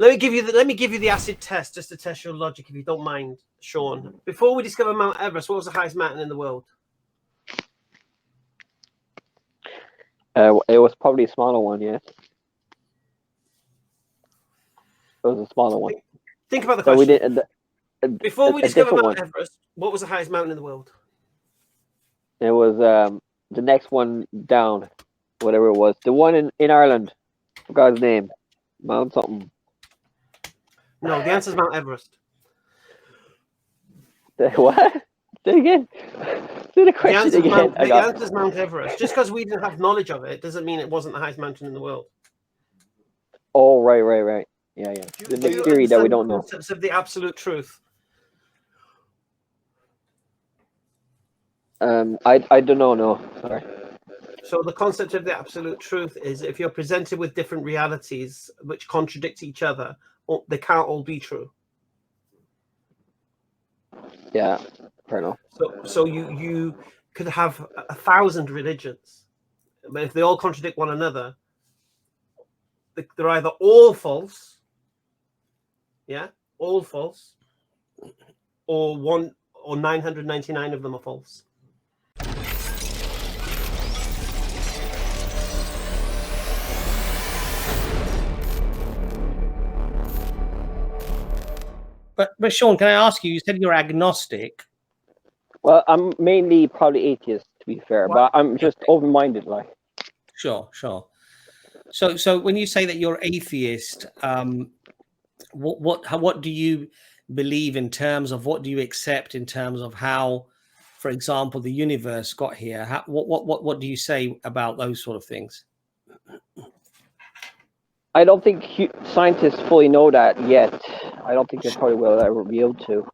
Let me give you the acid test just to test your logic, if you don't mind, Sean. Before we discovered Mount Everest, what was the highest mountain in the world? It was probably a smaller one, yeah. It was a smaller one. Think about the question. We did, before we discovered Mount Everest, what was the highest mountain in the world? It was the next one down, whatever it was. The one in Ireland. I forgot his name. Mount something. No, the answer is Mount Everest. What? Say it again. Do the question again. The answer is Mount Everest. Just because we didn't have knowledge of it doesn't mean it wasn't the highest mountain in the world. Oh, right. Yeah. The theory that we don't know. Concepts of the absolute truth. I don't know. No, sorry. So the concept of the absolute truth is if you're presented with different realities which contradict each other, they can't all be true. Yeah, fair enough. So you could have 1,000 religions, but if they all contradict one another, they're either all false, all false, or 999 of them are false. But Sean, can I ask you? You said you're agnostic. Well, I'm mainly probably atheist, to be fair, but I'm just open-minded, like. Sure. So when you say that you're atheist, what do you believe in terms of, what do you accept in terms of how, for example, the universe got here? What do you say about those sort of things? I don't think scientists fully know that yet. I don't think they probably will ever be able to.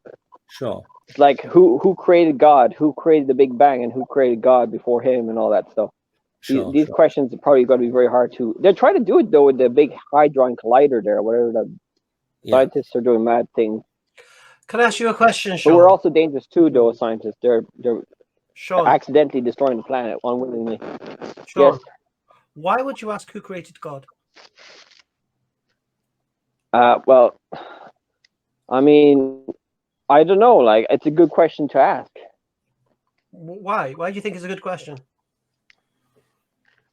Sure. It's like who created God? Who created the Big Bang? And who created God before him? And all that stuff. Sure, these questions are probably going to be very hard to. They're trying to do it though with the big hadron collider there, whatever the scientists are doing mad things. Can I ask you a question, Sean? But we're also dangerous too, though. Scientists, they're Sean, accidentally destroying the planet unwillingly. Sean, yes. Why would you ask who created God? Well, I mean, I don't know. Like, it's a good question to ask. Why? Why do you think it's a good question?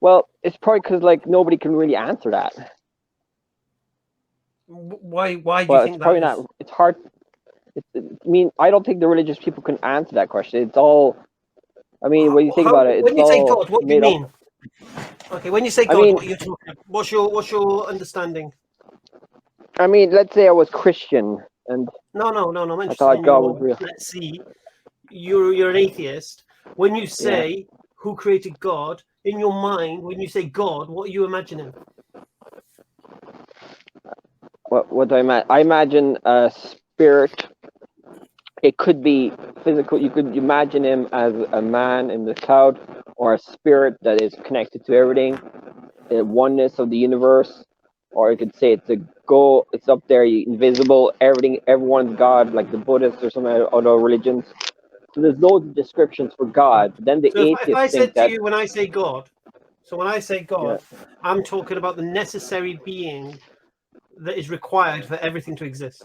Well, it's probably because like nobody can really answer that. Why do you think it's probably not? It's hard. I mean, I don't think the religious people can answer that question. It's all. I mean, when you think about it, it's when you say God, what do you mean? Up. Okay, when you say God, what are you talking about? What's your understanding? I mean, let's say I was Christian and no. I thought God was real. Let's see, you're an atheist. When you say who created God, in your mind, when you say God, what are you imagining? What do I imagine? I imagine a spirit. It could be physical. You could imagine him as a man in the cloud, or a spirit that is connected to everything, the oneness of the universe. Or you could say it's a go. It's up there, invisible. Everyone's God, like the Buddhists or some other religions. So there's loads of descriptions for God. But then the atheists if I think said to you when I say God, I'm talking about the necessary being that is required for everything to exist,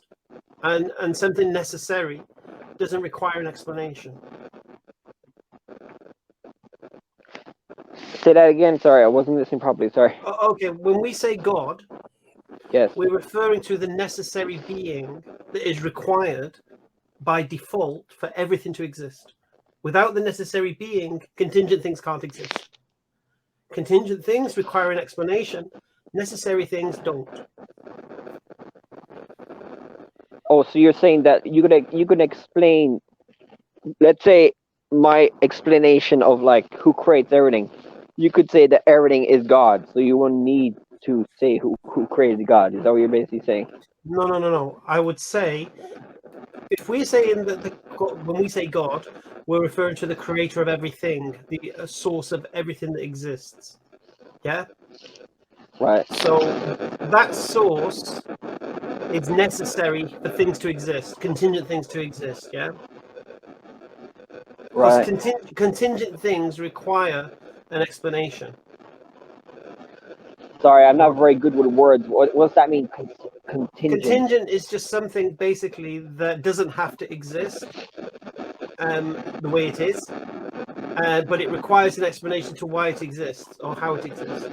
and something necessary doesn't require an explanation. Say that again. Sorry, I wasn't listening properly. Sorry. Okay, when we say God, yes, we're referring to the necessary being that is required by default for everything to exist. Without the necessary being, contingent things can't exist. Contingent things require an explanation. Necessary things don't. Oh, so you're saying that you could explain, let's say, my explanation of like who creates everything. You could say that everything is God, so you wouldn't need to say who created God. Is that what you're basically saying? No. I would say, if we say when we say God, we're referring to the creator of everything, the source of everything that exists. Yeah? Right. So that source is necessary for things to exist, contingent things to exist, yeah? Right. Because contingent things require an explanation. Sorry, I'm not very good with words. What does that mean? Contingent. is just something basically that doesn't have to exist the way it is, but it requires an explanation to why it exists or how it exists.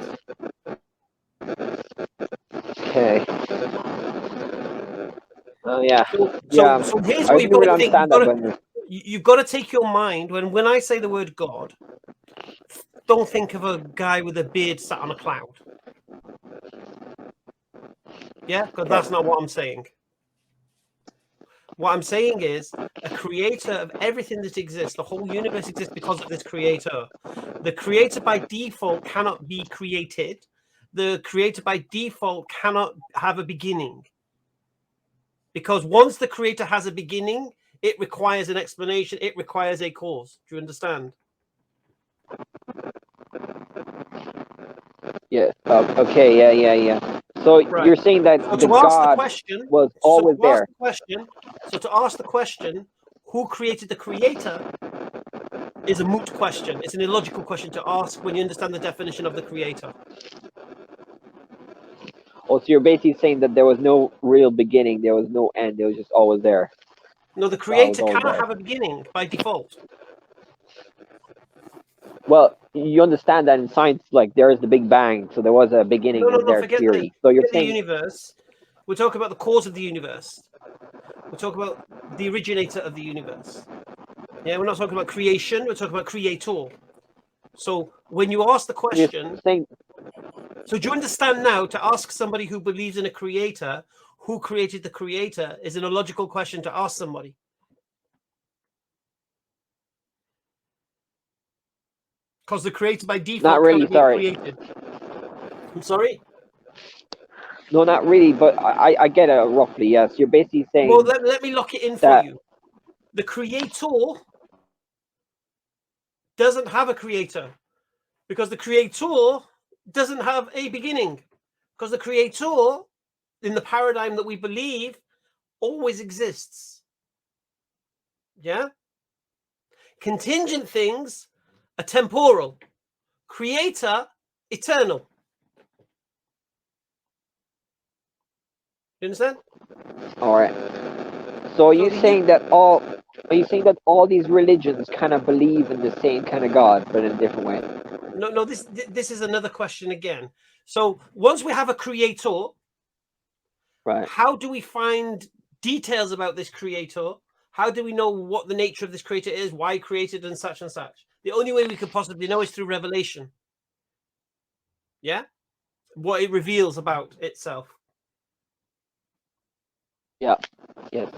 Okay. Oh yeah. So here's I what you've didn't got really to think. understand that. You've got to take your mind when I say the word God, don't think of a guy with a beard sat on a cloud. Yeah, because that's not what I'm saying. What I'm saying is a creator of everything that exists. The whole universe exists because of this creator. The creator by default cannot be created. The creator by default cannot have a beginning. Because once the creator has a beginning, it requires an explanation. It requires a cause. Do you understand? Yeah. Okay. Yeah. So Right. you're saying that So the to ask God the question, was always there. So to ask the question, who created the creator is a moot question. It's an illogical question to ask when you understand the definition of the creator. Oh, so you're basically saying that there was no real beginning, there was no end, it was just always there. No, the creator cannot have a beginning by default. Well, you understand that in science, like there is the Big Bang, so there was a beginning in their theory. So you're saying the universe. We're talking about the cause of the universe. We're talking about the originator of the universe. Yeah, we're not talking about creation. We're talking about creator. So when you ask the question, so do you understand now to ask somebody who believes in a creator, who created the creator, is an illogical question to ask somebody. Because the creator by default not really, sorry. created. I'm sorry? No, not really, but I get it roughly, yes. You're basically saying... Well, let me lock it in for you. The creator doesn't have a creator because the creator doesn't have a beginning, because the creator, in the paradigm that we believe, always exists. Yeah? Contingent things are temporal. Creator, eternal. You understand? All right. So are you saying that all these religions kind of believe in the same kind of God, but in a different way? No, this is another question again. So once we have a creator, right, how do we find details about this creator? How do we know what the nature of this creator is, why he created and such and such? The only way we could possibly know is through revelation. Yeah? What it reveals about itself. Yeah. Yes.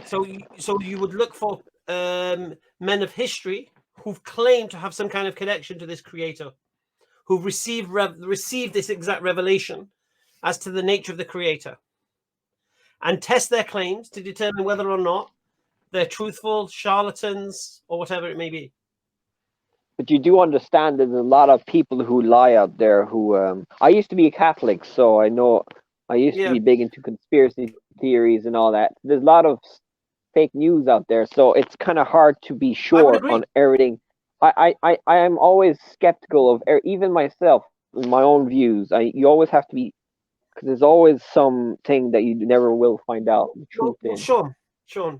So you would look for men of history who've claimed to have some kind of connection to this creator, who've received this exact revelation as to the nature of the creator, and test their claims to determine whether or not they're truthful, charlatans, or whatever it may be. But you do understand there's a lot of people who lie out there who... I used to be a Catholic, so I know I used to be big into conspiracy theories and all that. There's a lot of fake news out there, so it's kind of hard to be sure on everything. I am always skeptical of even myself, my own views. You always have to be, because there's always something that you never will find out the truth in. Sean,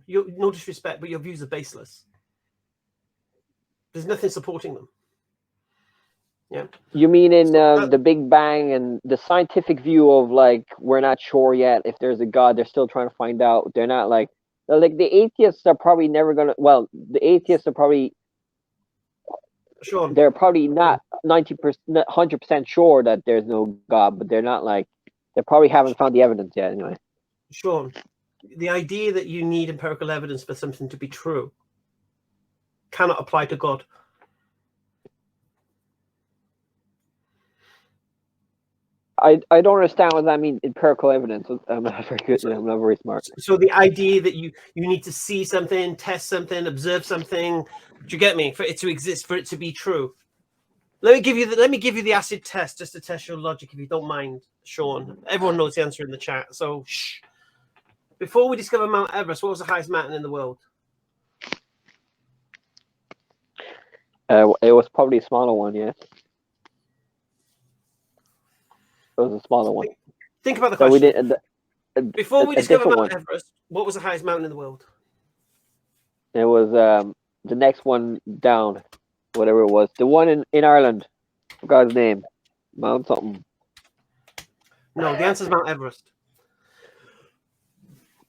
no disrespect, but your views are baseless. There's nothing supporting them. Yeah. You mean in the Big Bang and the scientific view of like, we're not sure yet if there's a God, they're still trying to find out. They're not like the atheists are probably never gonna, well, the atheists are probably, Sean, they're probably not 90%, 100% sure that there's no God, but they're not like, they probably haven't found the evidence yet anyway. Sean, the idea that you need empirical evidence for something to be true cannot apply to God. I don't understand what that means, empirical evidence. I'm not very good. I'm not very smart. So the idea that you need to see something, test something, observe something, do you get me? For it to exist, for it to be true. Let me give you the acid test just to test your logic, if you don't mind, Sean. Everyone knows the answer in the chat, so shh. Before we discover Mount Everest, what was the highest mountain in the world? It was probably a smaller one, yeah. It was a smaller one. Think about the question. Before we discover different Mount one. Everest, what was the highest mountain in the world? It was the next one down, whatever it was. The one in Ireland. Forgot his name. Mount something. No, the answer is Mount Everest.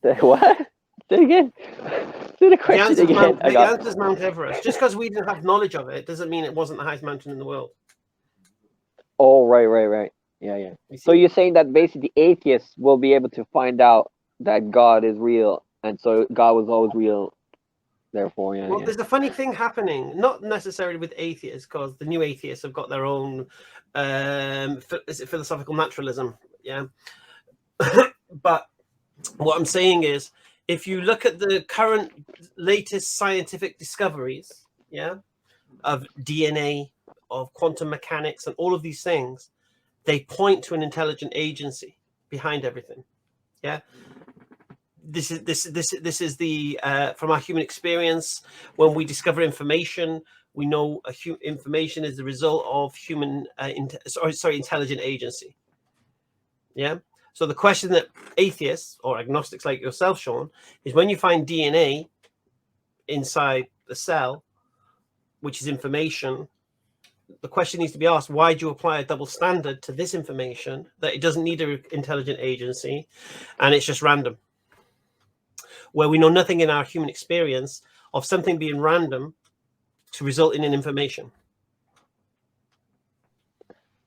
What? Say it again. Say the The question again. answer is Mount Everest. Just because we didn't have knowledge of it doesn't mean it wasn't the highest mountain in the world. Oh, right. Yeah. So you're saying that basically atheists will be able to find out that God is real, and so God was always real. Therefore, Well, there's a funny thing happening, not necessarily with atheists, because the new atheists have got their own is it philosophical naturalism? Yeah. But what I'm saying is, if you look at the current latest scientific discoveries, of DNA, of quantum mechanics, and all of these things, they point to an intelligent agency behind everything. Yeah. This is the from our human experience. When we discover information, we know information is the result of human intelligent agency. Yeah. So the question that atheists or agnostics like yourself, Sean, is when you find DNA inside the cell, which is information, the question needs to be asked: why do you apply a double standard to this information that it doesn't need an intelligent agency, and it's just random? Where we know nothing in our human experience of something being random to result in an information.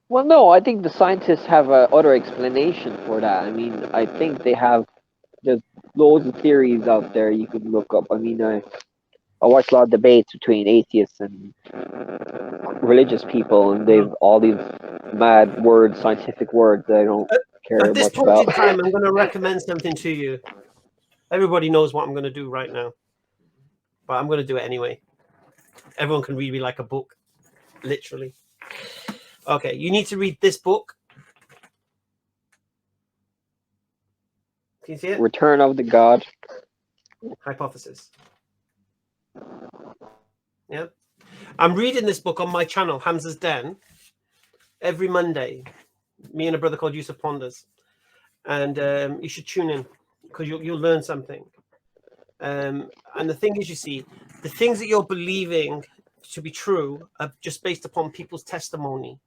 Well, no, I think the scientists have a other explanation for that. I mean, I think there's loads of theories out there you could look up. I mean, I watch a lot of debates between atheists and religious people, and they've all these mad words, scientific words that I don't care At this much point about. in time, I'm going to recommend something to you. Everybody knows what I'm going to do right now, but I'm going to do it anyway. Everyone can read me like a book, literally. Okay, you need to read this book. Can you see it? Return of the God. Hypothesis. Yeah. I'm reading this book on my channel, Hamza's Den, every Monday. Me and a brother called Yusuf Ponders. And you should tune in because you'll learn something. And the thing is, you see, the things that you're believing to be true are just based upon people's testimony.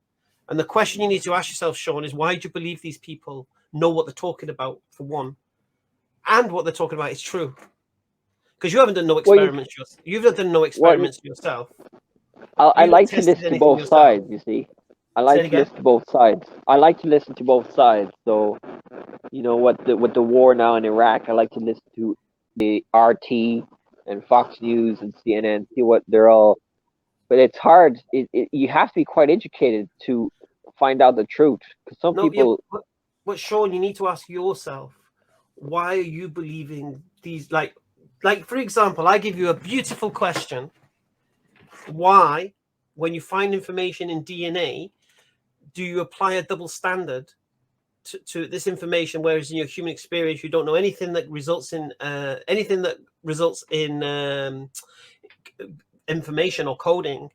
And the question you need to ask yourself, Sean, is why do you believe these people know what they're talking about, for one, and what they're talking about is true? Because you haven't done no experiments. You've done no experiments yourself. I like to listen to both sides, you see. I like to listen to both sides. I like to listen to both sides. So, you know, with the war now in Iraq, I like to listen to the RT and Fox News and CNN, see what they're all. But it's hard. You have to be quite educated to find out the truth. Because some people. But Sean, you need to ask yourself, why are you believing these? Like for example, I give you a beautiful question. Why, when you find information in DNA, do you apply a double standard to this information, whereas in your human experience you don't know anything that results in information or coding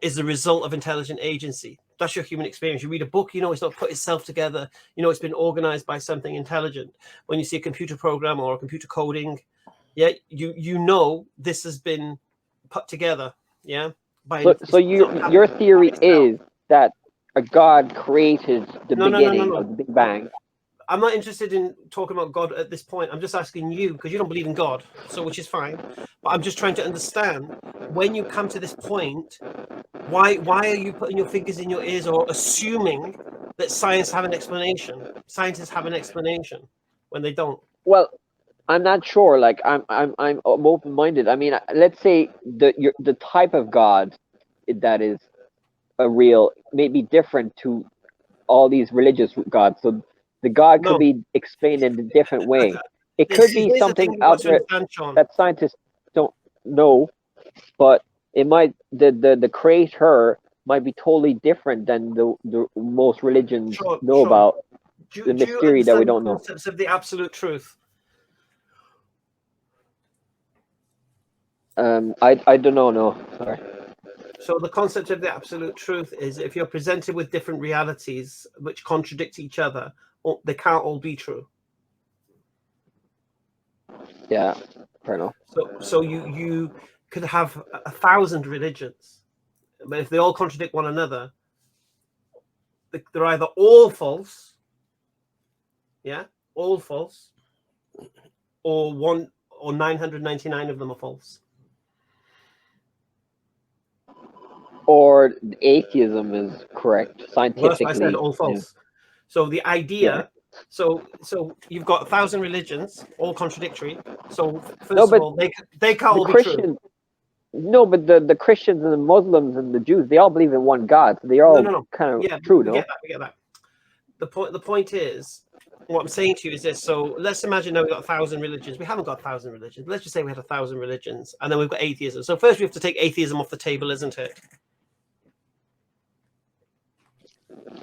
is the result of intelligent agency? That's your human experience. You read a book, you know it's not put itself together, you know it's been organized by something intelligent. When you see a computer program or a computer coding, you know this has been put together. So your theory is that a God created the beginning of the Big Bang. I'm not interested in talking about God at this point. I'm just asking you, because you don't believe in God, so which is fine. But I'm just trying to understand, when you come to this point, why are you putting your fingers in your ears or assuming that scientists have an explanation when they don't? Well, I'm not sure. Like I'm open-minded. I mean, let's say the type of God that is a real may be different to all these religious gods. So the God could be explained in a different way. It could be something out there that scientists don't know, but it might the creator might be totally different than the most religions know about. The mystery that we don't know. Concepts of the absolute truth. I don't know. No, sorry. So the concept of the absolute truth is, if you're presented with different realities which contradict each other, they can't all be true. Yeah, fair enough. So you could have 1,000 religions, but if they all contradict one another, they're either all false, yeah, all false, or 999 of them are false. Or atheism is correct Well, scientifically. that's what I said, all false. So the idea, so you've got 1,000 religions, all contradictory. So first of all, they can't all be true. No, but the Christians and the Muslims and the Jews, they all believe in one God. So they're all kind of true, we get that. The point is, what I'm saying to you is this. So let's imagine now we've got 1,000 religions. We haven't got 1,000 religions. Let's just say we had 1,000 religions, and then we've got atheism. So first we have to take atheism off the table, isn't it?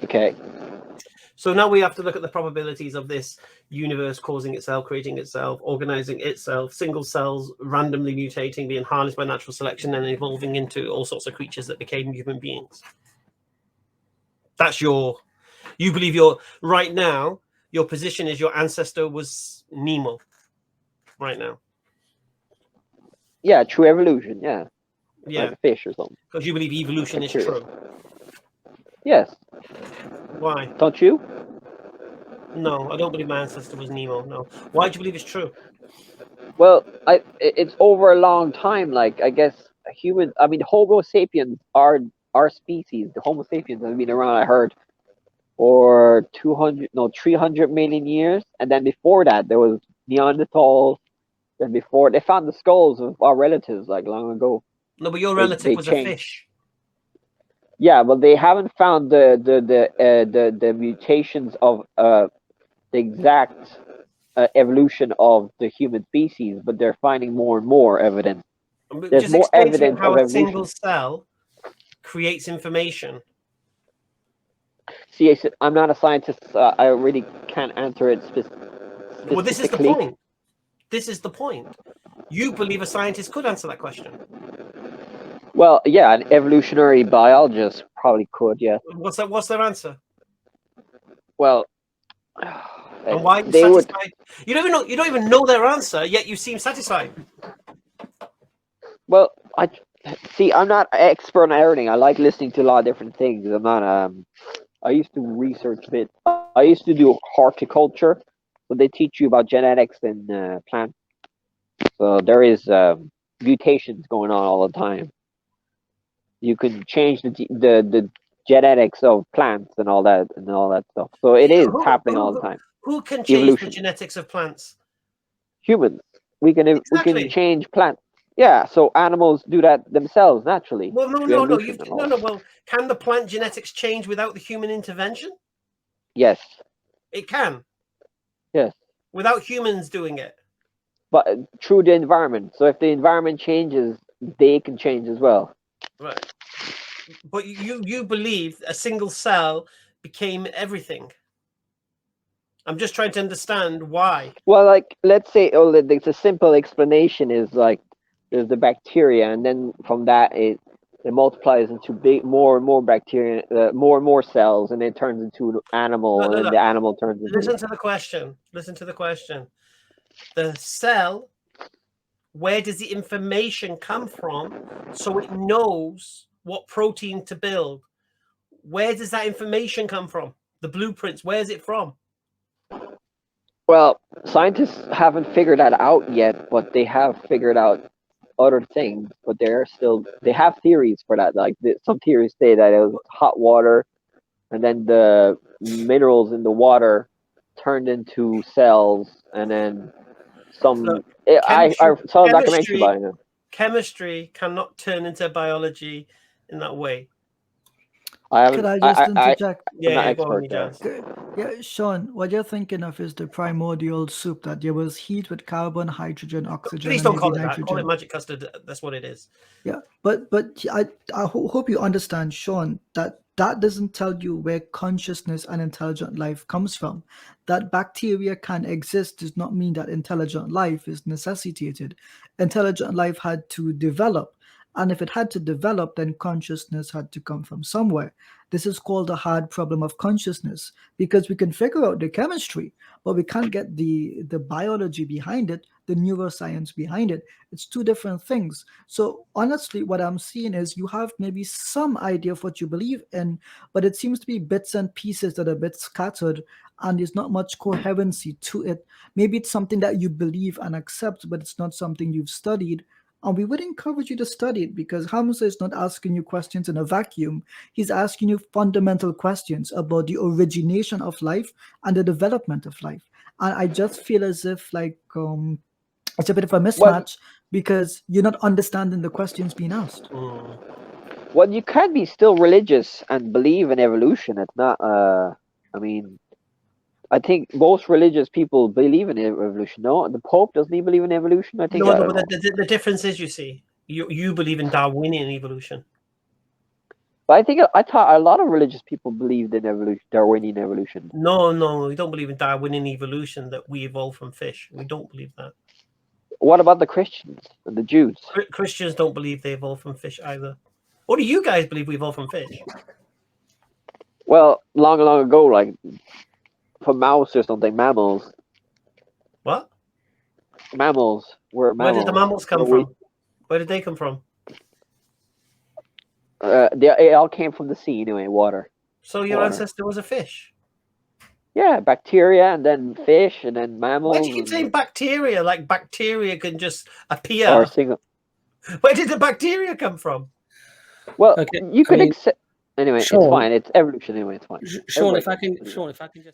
Okay. So now we have to look at the probabilities of this universe causing itself, creating itself, organizing itself, single cells randomly mutating, being harnessed by natural selection, and evolving into all sorts of creatures that became human beings. That's you believe right now, your position is your ancestor was Nemo right now. Yeah, true evolution, yeah. Yeah. Like a fish or something. Because you believe evolution is true. Yes. Why? Don't you? No, I don't believe my ancestor was Nemo. No. Why do you believe it's true? Well, it's over a long time. Like, I guess Homo sapiens, our species, the Homo sapiens has been around, I heard, for 300 million years. And then before that, there was Neanderthals. Then before, they found the skulls of our relatives, like, long ago. No, but your relative was a fish. Yeah, but they haven't found the mutations of the exact evolution of the human species, but they're finding more and more evidence. There's Just more evidence how of a evolution. single cell creates information. See, I'm not a scientist. I really can't answer it specifically. Well, this is the point. This is the point. You believe a scientist could answer that question. Well, yeah, an evolutionary biologist probably could, yeah. What's their answer? Well, and why are you satisfied? You don't even know their answer, yet you seem satisfied. Well, I'm not an expert on everything. I like listening to a lot of different things. I'm not I used to research a bit. I used to do horticulture, but they teach you about genetics and plants. So there is mutations going on all the time. You can change the genetics of plants and all that stuff. So it is happening all the time. Who can change the genetics of plants? Humans. We can change plants. Yeah, so animals do that themselves naturally. Well, no. Well, can the plant genetics change without the human intervention? Yes. It can. Yes. Without humans doing it. But through the environment. So if the environment changes, they can change as well. Right. But you believe a single cell became everything. I'm just trying to understand why. Well, like, let's say, the simple explanation is like, there's the bacteria, and then from that it multiplies into more and more bacteria, more and more cells, and it turns into an animal, and then the animal turns into... Listen to the question. The cell, where does the information come from so it knows what protein to build? Where does that information come from? The blueprints, where's it from? Well, scientists haven't figured that out yet, but they have figured out other things, but they have theories for that. Like, some theories say that it was hot water, and then the minerals in the water turned into cells, and then I saw a documentary about it. Chemistry cannot turn into biology in that way. Could I just interject? Yeah, go on, Jazz. Yeah, Sean, what you're thinking of is the primordial soup, that there was heat with carbon, hydrogen, oxygen. Please don't call it that. Call it magic custard. That's what it is. Yeah, but I hope you understand, Sean, that doesn't tell you where consciousness and intelligent life comes from. That bacteria can exist does not mean that intelligent life is necessitated. Intelligent life had to develop. And if it had to develop, then consciousness had to come from somewhere. This is called the hard problem of consciousness, because we can figure out the chemistry, but we can't get the biology behind it, the neuroscience behind it. It's two different things. So honestly, what I'm seeing is you have maybe some idea of what you believe in, but it seems to be bits and pieces that are a bit scattered, and there's not much coherency to it. Maybe it's something that you believe and accept, but it's not something you've studied. And we would encourage you to study it, because Hamza is not asking you questions in a vacuum. He's asking you fundamental questions about the origination of life and the development of life. And I just feel as if like it's a bit of a mismatch, because you're not understanding the questions being asked. Well, you can be still religious and believe in evolution. It's not. I mean, I think most religious people believe in evolution. No, the Pope doesn't he believe in evolution? I think. No, but the difference is, you see, you believe in Darwinian evolution. But I thought a lot of religious people believed in evolution, Darwinian evolution. No, we don't believe in Darwinian evolution, that we evolved from fish. We don't believe that. What about the Christians and the Jews? Christians don't believe they evolved from fish either. Or do you guys believe we evolved from fish? Well, long ago, like from mouse or something, mammals. What? Mammals were mammals. Where did the mammals come from? Where did they come from? They all came from the sea anyway, water. So your ancestor was a fish? Yeah, bacteria, and then fish, and then mammals. Why do you keep saying bacteria? Like bacteria can just appear. Or single. Where did the bacteria come from? Well, you could accept. Anyway, Sean, it's fine. It's evolution anyway. It's fine. Sean, if I can just